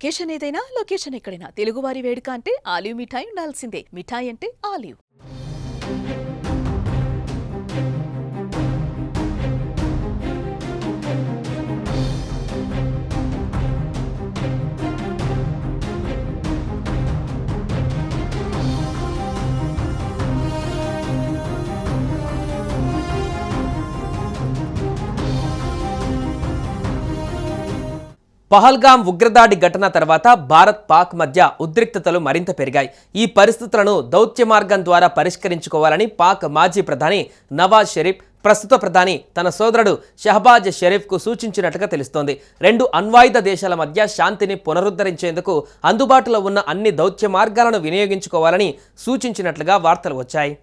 Occasion ఏదైనా location ఎక్కడైనా తెలుగువారి వేడుక అంటే ఆలివ్ మిఠాయి ఉండాల్సిందే. మిఠాయి అంటే ఆలివ్. పహల్గాం ఉగ్రదాడి ఘటన తర్వాత భారత్ పాక్ మధ్య ఉద్రిక్తతలు మరింత పెరిగాయి. ఈ పరిస్థితులను దౌత్య మార్గం ద్వారా పరిష్కరించుకోవాలని పాక్ మాజీ ప్రధాని నవాజ్ షరీఫ్ ప్రస్తుత ప్రధాని తన సోదరుడు షహబాజ్ షరీఫ్కు సూచించినట్లుగా తెలుస్తోంది. రెండు అణ్వాయుధ దేశాల మధ్య శాంతిని పునరుద్ధరించేందుకు అందుబాటులో ఉన్న అన్ని దౌత్య మార్గాలను వినియోగించుకోవాలని సూచించినట్లుగా వార్తలు వచ్చాయి.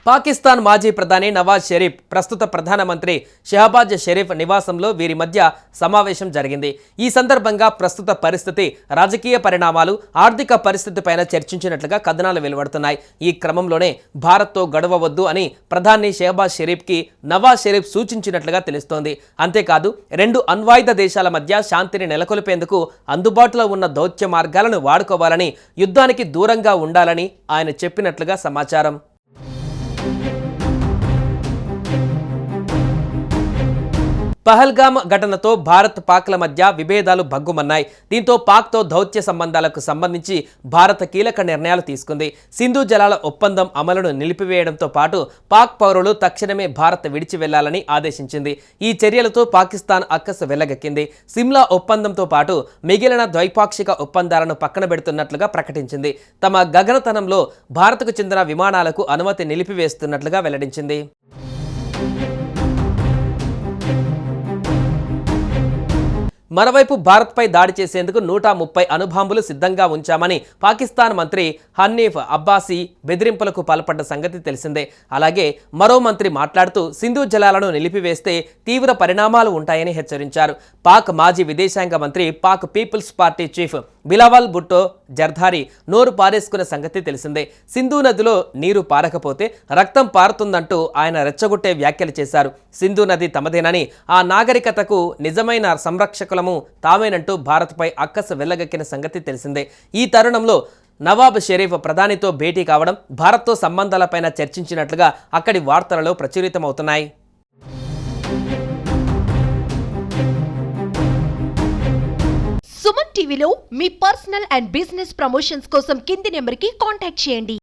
పాకిస్తాన్ మాజీ ప్రధాని నవాజ్ షరీఫ్ ప్రస్తుత ప్రధానమంత్రి షహబాజ్ షరీఫ్ నివాసంలో వీరి మధ్య సమావేశం జరిగింది. ఈ సందర్భంగా ప్రస్తుత పరిస్థితి, రాజకీయ పరిణామాలు, ఆర్థిక పరిస్థితిపైన చర్చించినట్లుగా కథనాలు వెలువడుతున్నాయి. ఈ క్రమంలోనే భారత్తో గొడవవద్దు అని ప్రధాని షహబాజ్ షరీఫ్కి నవాజ్ షరీఫ్ సూచించినట్లుగా తెలుస్తోంది. అంతేకాదు రెండు అణ్వాయుధ దేశాల మధ్య శాంతిని నెలకొల్పేందుకు అందుబాటులో ఉన్న దౌత్య మార్గాలను వాడుకోవాలని, యుద్ధానికి దూరంగా ఉండాలని ఆయన చెప్పినట్లుగా సమాచారం. పహల్గామ్ ఘటనతో భారత్ పాక్ల మధ్య విభేదాలు భగ్గుమన్నాయి. దీంతో పాక్తో దౌత్య సంబంధాలకు సంబంధించి భారత్ కీలక నిర్ణయాలు తీసుకుంది. సింధు జలాల ఒప్పందం అమలును నిలిపివేయడంతో పాటు పాక్ పౌరులు తక్షణమే భారత్ విడిచి వెళ్లాలని ఆదేశించింది. ఈ చర్యలతో పాకిస్తాన్ అక్కసు వెళ్లగక్కింది. సిమ్లా ఒప్పందంతో పాటు మిగిలిన ద్వైపాక్షిక ఒప్పందాలను పక్కన పెడుతున్నట్లుగా ప్రకటించింది. తమ గగనతనంలో భారత్కు చెందిన విమానాలకు అనుమతి నిలిపివేస్తున్నట్లుగా వెల్లడించింది. మరోవైపు భారత్పై దాడి చేసేందుకు 130 అణుబాంబులు సిద్ధంగా ఉంచామని పాకిస్తాన్ మంత్రి హన్నీఫ్ అబ్బాసీ బెదిరింపులకు పాల్పడ్డ సంగతి తెలిసిందే. అలాగే మరో మంత్రి మాట్లాడుతూ సింధు జలాలను నిలిపివేస్తే తీవ్ర పరిణామాలు ఉంటాయని హెచ్చరించారు. పాక్ మాజీ విదేశాంగ మంత్రి, Pak people's party chief Bilawal Bhutto Zardari నోరు పారేసుకున్న సంగతి తెలిసిందే. సింధు నదిలో నీరు పారకపోతే రక్తం పారుతుందంటూ ఆయన రెచ్చగొట్టే వ్యాఖ్యలు చేశారు. సింధు నది తమదేనని, ఆ నాగరికతకు నిజమైన సంరక్షకులము తామేనంటూ భారత్పై అక్కసు వెళ్లగక్కిన సంగతి తెలిసిందే. ఈ తరుణంలో నవాబ్ షరీఫ్ ప్రధానితో భేటీ కావడం, భారత్తో సంబంధాలపైన చర్చించినట్లుగా అక్కడి వార్తలలో ప్రచురితమవుతున్నాయి. సుమన్ టీవీలో మీ పర్సనల్ అండ్ బిజినెస్ ప్రమోషన్స్ కోసం కింది నెంబర్కి కాంటాక్ట్ చేయండి.